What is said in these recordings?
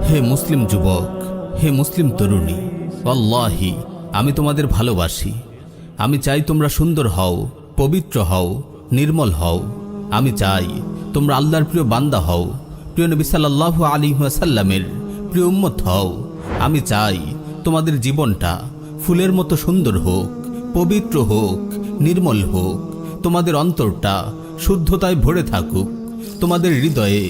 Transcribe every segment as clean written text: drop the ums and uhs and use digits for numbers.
হে মুসলিম যুবক, হে মুসলিম তরুণী, আল্লাহি আমি তোমাদের ভালোবাসি। আমি চাই তোমরা সুন্দর হও, পবিত্র হও, নির্মল হও। আমি চাই তোমরা আল্লাহর প্রিয় বান্দা হও, প্রিয় নবী সাল্লাল্লাহু আলাইহি ওয়াসাল্লামের প্রিয় উম্মত হও। আমি চাই তোমাদের জীবনটা ফুলের মতো সুন্দর হোক, পবিত্র হোক, নির্মল হোক। তোমাদের অন্তরটা শুদ্ধতায় ভরে থাকুক। তোমাদের হৃদয়ে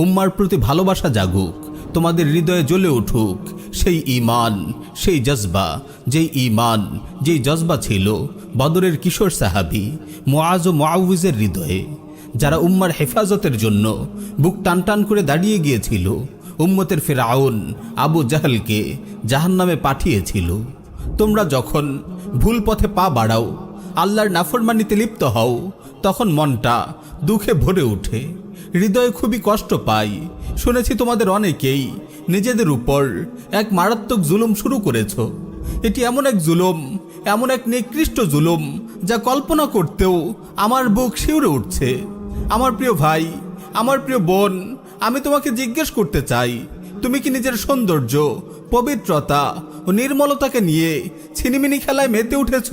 উম্মার প্রতি ভালোবাসা জাগুক। তোমাদের হৃদয়ে জ্বলে উঠুক সেই ঈমান, সেই জজবা, যেই জজবা ছিল বদরের কিশোর সাহাবী মুআজ ও মুআউযের হৃদয়ে, যারা উম্মার হেফাজতের জন্য বুক টানটান করে দাঁড়িয়ে গিয়েছিল, উম্মতের ফিরআউন আবু জাহলকে জাহান্নামে পাঠিয়েছিল। তোমরা যখন ভুল পথে পা বাড়াও, আল্লাহর নাফরমানিতে লিপ্ত হও, তখন মনটা দুঃখে ভরে ওঠে, হৃদয়ে খুবই কষ্ট পাই। শুনেছি তোমাদের অনেকেই নিজেদের উপর এক মারাত্মক জুলুম শুরু করেছ। এটি এমন এক জুলুম, এমন এক নিকৃষ্ট জুলুম, যা কল্পনা করতেও আমার বুক শিউরে উঠছে। আমার প্রিয় ভাই, আমার প্রিয় বোন, আমি তোমাকে জিজ্ঞেস করতে চাই, তুমি কি নিজের সৌন্দর্য, পবিত্রতা ও নির্মলতাকে নিয়ে ছিনিমিনি খেলায় মেতে উঠেছ?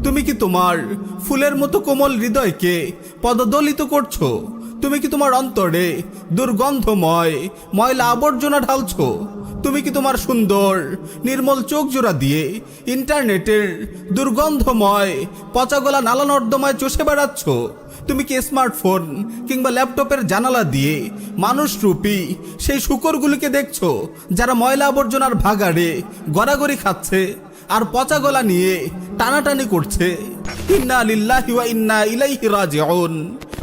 তুমি কি তোমার ফুলের মতো কোমল হৃদয়কে পদদলিত করছো? তুমি কি তোমার অন্তরে দুর্গন্ধময় ময়লা আবর্জনা ঢালছো? তুমি কি তোমার সুন্দর নির্মল চোখ জোড়া দিয়ে ইন্টারনেটের দুর্গন্ধময় পচাগলা নালা নর্দমায় চষে বেড়াচ্ছ? তুমি কি স্মার্টফোন কিংবা ল্যাপটপের জানালা দিয়ে মানুষরূপী সেই শূকরগুলিকে দেখছো, যারা ময়লা আবর্জনার ভাগাড়ে গড়াগড়ি খাচ্ছে আর পচা গলা নিয়ে টানাটানি করছে? ইন্না লিল্লাহি ওয়া ইন্না ইলাইহি রাজিউন।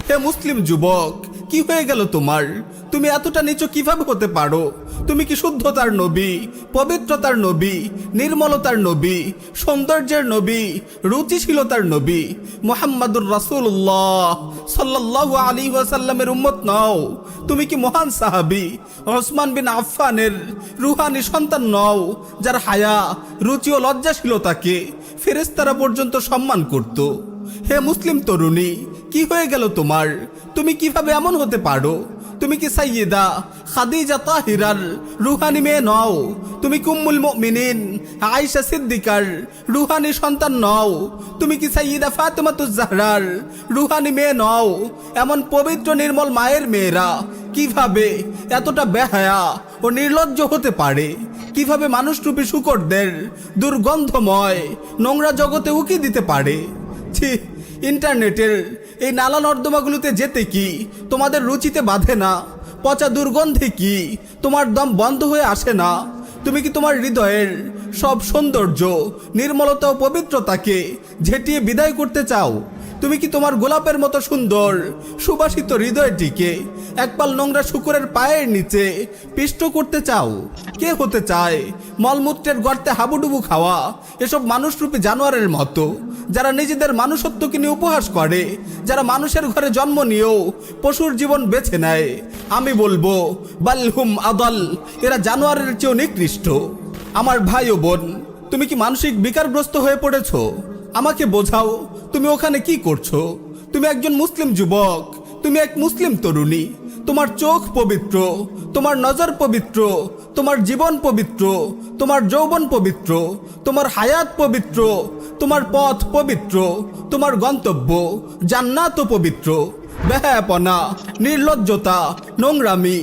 হে মুসলিম যুবক, কি হয়ে গেল তোমার? তুমি এতটা নিচু কিভাবে হতে পারো? তুমি কি শুদ্ধতার নবী, পবিত্রতার নবী, নির্মলতার নবী, সৌন্দর্যের নবী, রুচিশীলতার নবী মুহাম্মাদুর রাসূলুল্লাহ সাল্লাল্লাহু আলাইহি ওয়াসাল্লামের উম্মত নও? তুমি কি মহান সাহাবী ওসমান বিন আফফানের রুহানি সন্তান নও, যার হায়া, রুচি ও লজ্জাশীলতাকে ফেরেশতারা পর্যন্ত সম্মান করত? হে মুসলিম তরুণী, কি হয়ে গেল তোমার? তুমি কিভাবে এমন হতে পারো? তুমি কি সাইয়্যিদা খাদিজা তাহিরার রুহানি মেয়ে নও? তুমি কি উম্মুল মুমিনিন আয়েশা সিদ্দিকার রুহানি সন্তান নও? তুমি কি সাইয়্যিদা ফাতেমাতুজ জাহরার রুহানি মেয়ে নও? এমন পবিত্র নির্মল মায়ের মেয়েরা কিভাবে এতটা বেহায়া ও নির্লজ্জ হতে পারে? কিভাবে মানুষরূপী শূকরদের দুর্গন্ধময় নোংরা জগতে উকি দিতে পারে? ছি, ইন্টারনেটের এই নালা নর্দমাগুলোতে যেতে কি তোমাদের রুচিতে বাঁধে না? পচা দুর্গন্ধে কি তোমার দম বন্ধ হয়ে আসে না? তুমি কি তোমার হৃদয়ের সব সৌন্দর্য, নির্মলতা ও পবিত্রতাকে ঝেঁটিয়ে বিদায় করতে চাও? তুমি কি তোমার গোলাপের মতো সুন্দর সুবাসিত হৃদয়টিকে একপাল নোংরা শূকরের পায়ের নিচে পিষ্ট করতে চাও? কে হতে চায় মলমূত্রের গর্তে হাবুডুবু খাওয়া এসব মানুষরূপী জানোয়ারের মতো, যারা নিজেদের মানুষত্বকে নিয়ে উপহাস করে, যারা মানুষের ঘরে জন্ম নিয়েও পশুর জীবন বেছে নেয়? আমি বলবো বালহুম আদাল, এরা জানোয়ারের চেয়েও নিকৃষ্ট। আমার ভাই ও বোন, তুমি কি মানসিক বিকারগ্রস্ত হয়ে পড়েছো? আমাকে বোঝাও, তুমি ওখানে কি করছো? তুমি একজন মুসলিম যুবক, তুমি এক মুসলিম তরুণী। তোমার চোখ পবিত্র, তোমার নজর পবিত্র, তোমার জীবন পবিত্র, তোমার যৌবন পবিত্র, তোমার হায়াত পবিত্র, তোমার পথ পবিত্র, তোমার গন্তব্য জান্নাতও পবিত্র। বেহায়াপনা, নির্লজ্জতা, নোংরামি,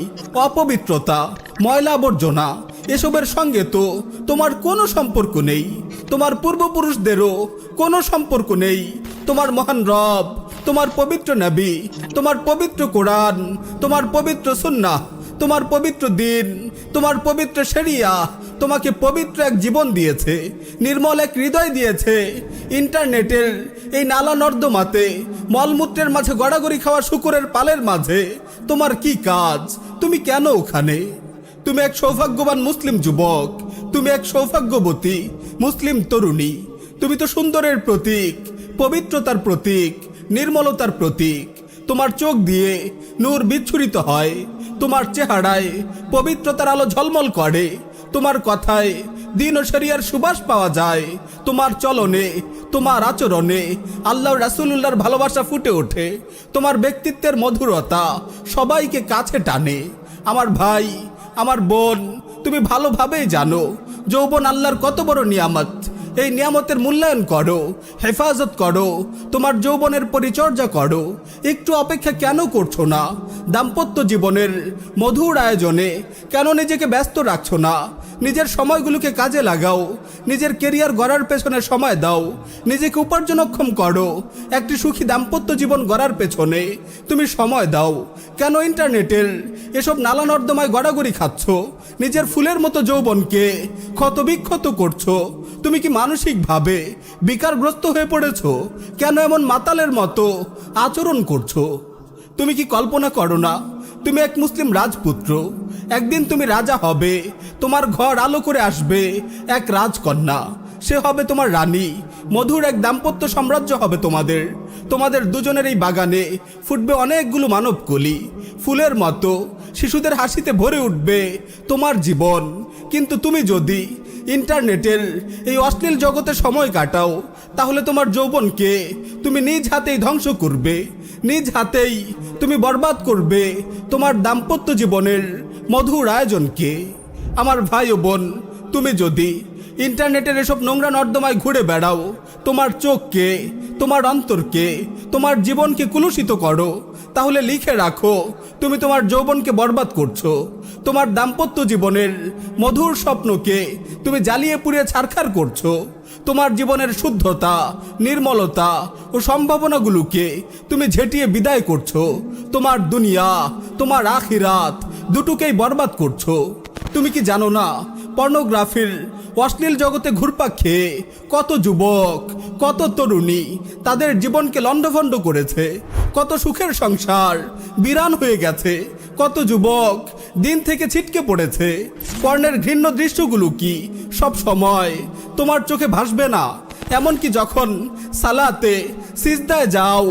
অপবিত্রতা, ময়লা আবর্জনা এসবের সঙ্গে তো তোমার কোনো সম্পর্ক নেই। তোমার পূর্বপুরুষদেরও কোনো সম্পর্ক নেই। তোমার মহান রব, তোমার পবিত্র নবী, তোমার পবিত্র কোরআন, তোমার পবিত্র সুন্নাহ, তোমার পবিত্র দিন, তোমার পবিত্র শরিয়া তোমাকে পবিত্র এক জীবন দিয়েছে, নির্মল এক হৃদয় দিয়েছে। ইন্টারনেটের এই নালা নর্দমাতে মলমূত্রের মাঝে গড়াগড়ি খাওয়া শূকরের পালের মাঝে তোমার কি কাজ? তুমি কেন ওখানে? তুমি এক সৌভাগ্যবান মুসলিম যুবক, তুমি এক সৌভাগ্যবতী মুসলিম তরুণী। তুমি তো সুন্দরের প্রতীক, পবিত্রতার প্রতীক, নির্মলতার প্রতীক। তোমার চোখ দিয়ে নূর বিচ্ছুরিত হয়, তোমার চেহারায় পবিত্রতার আলো ঝলমল করে, তোমার কথায় দিন ও শরিয়ার সুবাস পাওয়া যায়, তোমার চলনে, তোমার আচরণে আল্লাহ রাসূলুল্লাহর ভালোবাসা ফুটে ওঠে, তোমার ব্যক্তিত্বের মধুরতা সবাইকে কাছে টানে। আমার ভাই, আমার বোন, তুমি ভালোভাবেই জানো যৌবন আল্লাহর কত বড় নিয়ামত। এই নিয়ামতের মূল্যায়ন করো, হেফাজত করো, তোমার যৌবনের পরিচর্যা করো। একটু অপেক্ষা কেন করছো না? দাম্পত্য জীবনের মধুর আয়োজনে কেন নিজেকে ব্যস্ত রাখছো না? নিজের সময়গুলোকে কাজে লাগাও, নিজের কেরিয়ার গড়ার পেছনে সময় দাও, নিজেকে উপার্জনক্ষম করো। একটি সুখী দাম্পত্য জীবন গড়ার পেছনে তুমি সময় দাও। কেন ইন্টারনেটের এসব নালা নর্দমায় গড়াগড়ি খাচ্ছ? নিজের ফুলের মতো যৌবনকে ক্ষতবিক্ষত করছো। তুমি কি মানসিকভাবে বিকারগ্রস্ত হয়ে পড়েছো? কেন এমন মাতালের মতো আচরণ করছো? তুমি কি কল্পনা করো না তুমি এক মুসলিম রাজপুত্র? একদিন তুমি রাজা হবে, তোমার ঘর আলো করে আসবে এক রাজকন্যা, সে হবে তোমার রানী। মধুর এক দাম্পত্য সাম্রাজ্য হবে তোমাদের। তোমাদের দুজনের এই বাগানে ফুটবে অনেকগুলো মানবকলি, ফুলের মতো শিশুদের হাসিতে ভরে উঠবে তোমার জীবন। কিন্তু তুমি যদি ইন্টারনেটের এই অশ্লীল জগতে সময় কাটাও, তাহলে তোমার যৌবনকে তুমি নিজ হাতেই ধ্বংস করবে, নিজ হাতেই তুমি বরবাদ করবে তোমার দাম্পত্য জীবনের মধুর আয়োজনকে। আমার ভাই ও বোন, তুমি যদি ইন্টারনেটের এসব নোংরা নর্দমায় ঘুরে বেড়াও, তোমার চোখকে, তোমার অন্তরকে, তোমার জীবনকে কুলুষিত করো, তাহলে লিখে রাখো তুমি তোমার যৌবনকে বরবাদ করছো। তোমার দাম্পত্য জীবনের মধুর স্বপ্নকে তুমি জ্বালিয়ে পুড়িয়ে ছারখার করছো। তোমার জীবনের শুদ্ধতা, নির্মলতা ও সম্ভাবনাগুলোকে তুমি ঝেঁটিয়ে বিদায় করছো। তোমার দুনিয়া, তোমার আখিরাত দুটোকেই বরবাদ করছো। তুমি কি জানো না পর্নোগ্রাফির অশ্লীল জগতে ঘুরপাক খেয়ে কত যুবক, কত তরুণী তাদের জীবনকে লণ্ডভণ্ড করেছে? কত সুখের সংসার বিরান হয়ে গেছে, কত যুবক দিন থেকে ছিটকে পড়েছে। পর্নের ঘৃণ্য দৃশ্যগুলো কি সব সময় তোমার চোখে ভাসবে না? এমনকি যখন সালাতে সিজদায় যাও,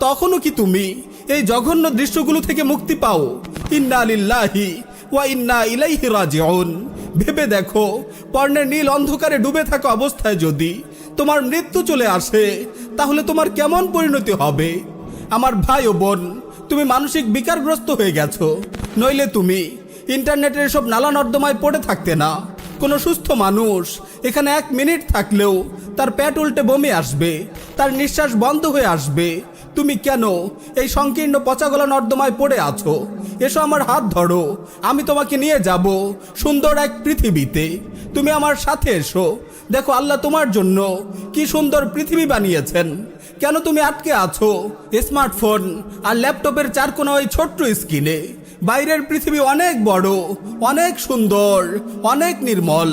তখনও কি তুমি এই জঘন্য দৃশ্যগুলো থেকে মুক্তি পাও? ইন্না লিল্লাহি ওয়া ইন্না ইলাইহি রাজিউন। ভেবে দেখো, পর্নের নীল অন্ধকারে ডুবে থাকা অবস্থায় যদি তোমার মৃত্যু চলে আসে, তাহলে তোমার কেমন পরিণতি হবে? আমার ভাই ও বোন, তুমি মানসিক বিকারগ্রস্ত হয়ে গেছো, নইলে তুমি ইন্টারনেটের এসব নালা নর্দমায় পড়ে থাকতে না। কোনো সুস্থ মানুষ এখানে 1 মিনিট থাকলেও তার পেট উল্টে বমি আসবে, তার নিঃশ্বাস বন্ধ হয়ে আসবে। তুমি কেন এই সংকীর্ণ পচাগলা নর্দমায় পড়ে আছো? এসো, আমার হাত ধরো, আমি তোমাকে নিয়ে যাব সুন্দর এক পৃথিবীতে। তুমি আমার সাথে এসো, দেখো আল্লাহ তোমার জন্য কি সুন্দর পৃথিবী বানিয়েছেন। কেন তুমি আটকে আছো স্মার্টফোন আর ল্যাপটপের চারকোনা ওই ছোট্ট স্ক্রিনে? বাইরের পৃথিবী অনেক বড়, অনেক সুন্দর, অনেক নির্মল।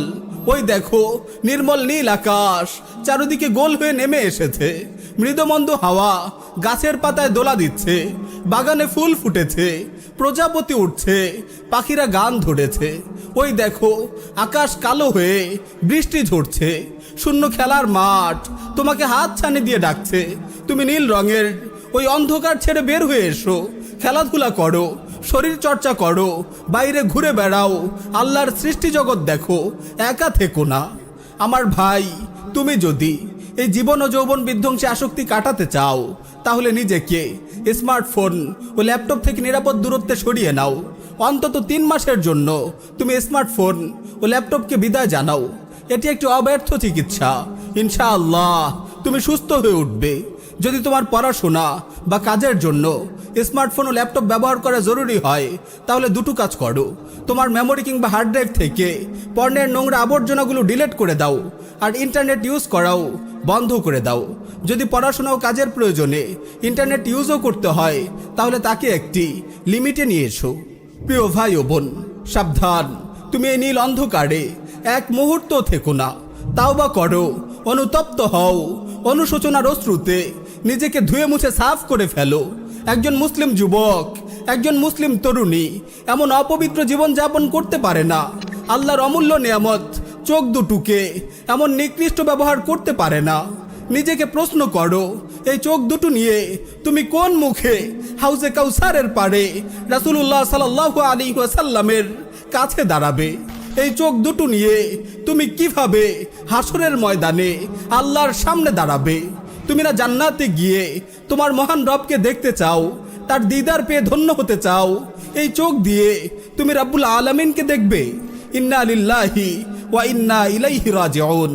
ওই দেখো, নির্মল নীল আকাশ চারদিকে গোল হয়ে নেমে এসেছে। মৃদুমন্দ হাওয়া গাছের পাতায় দোলা দিচ্ছে, বাগানে ফুল ফুটেছে, প্রজাপতি উঠছে, পাখিরা গান ধরেছে। ওই দেখো, আকাশ কালো হয়ে বৃষ্টি ঝরছে, শূন্য খেলার মাঠ তোমাকে হাত ছানি দিয়ে ডাকছে। তুমি নীল রঙের ওই অন্ধকার ছেড়ে বের হয়ে এসো, খেলাধুলা করো, শরীর চর্চা করো, বাইরে ঘুরে বেড়াও, আল্লাহর সৃষ্টি জগৎ দেখো, একা থেকো না। আমার ভাই, তুমি যদি এই জীবন ও যৌবন বিধ্বংসী আসক্তি কাটাতে চাও, তাহলে নিজেকে স্মার্টফোন ও ল্যাপটপ থেকে নিরাপদ দূরত্বে সরিয়ে নাও। অন্তত 3 মাসের জন্য তুমি স্মার্টফোন ও ল্যাপটপকে বিদায় জানাও। এটি একটি অব্যর্থ চিকিৎসা। ইনশাআল্লাহ তুমি সুস্থ হয়ে উঠবে। যদি তোমার পড়াশোনা বা কাজের জন্য স্মার্টফোন ও ল্যাপটপ ব্যবহার করা জরুরি হয়, তাহলে দুটো কাজ করো। তোমার মেমোরি কিংবা হার্ড ড্রাইভ থেকে পর্নের নোংরা আবর্জনাগুলো ডিলিট করে দাও, আর ইন্টারনেট ইউজ করাও বন্ধ করে দাও। যদি পড়াশোনা ও কাজের প্রয়োজনে ইন্টারনেট ইউজও করতে হয়, তাহলে তাকে একটি লিমিটে নিয়ে এসো। প্রিয় ভাই ও বোন, সাবধান, তুমি এই নীল অন্ধকারে 1 মুহূর্ত থেকো না। তাওবা করো, অনুতপ্ত হও, অনুশোচনার অশ্রুতে নিজেকে ধুয়ে মুছে সাফ করে ফেলো। একজন মুসলিম যুবক, একজন মুসলিম তরুণী এমন অপবিত্র জীবন যাপন করতে পারে না। আল্লাহর অমূল্য নিয়ামত চোখ দুটোকে এমন নিকৃষ্ট ব্যবহার করতে পারে না। নিজেকে প্রশ্ন করো, এই চোখ দুটো নিয়ে তুমি কোন মুখে হাউজে কাউসারের পাড়ে রাসূলুল্লাহ সাল্লাল্লাহু আলাইহি ওয়াসাল্লামের কাছে দাঁড়াবে? এই চোখ দুটো নিয়ে তুমি কিভাবে হাসরের ময়দানে আল্লাহর সামনে দাঁড়াবে? তুমি না জান্নাতে গিয়ে তোমার মহান রবকে দেখতে চাও, তার দিদার পেয়ে ধন্য হতে চাও? এই চোখ দিয়ে তুমি রাব্বুল আলামিনকে দেখবে? ইন্না লিল্লাহি ওয়া ইন্না ইলাইহি রাজিউন।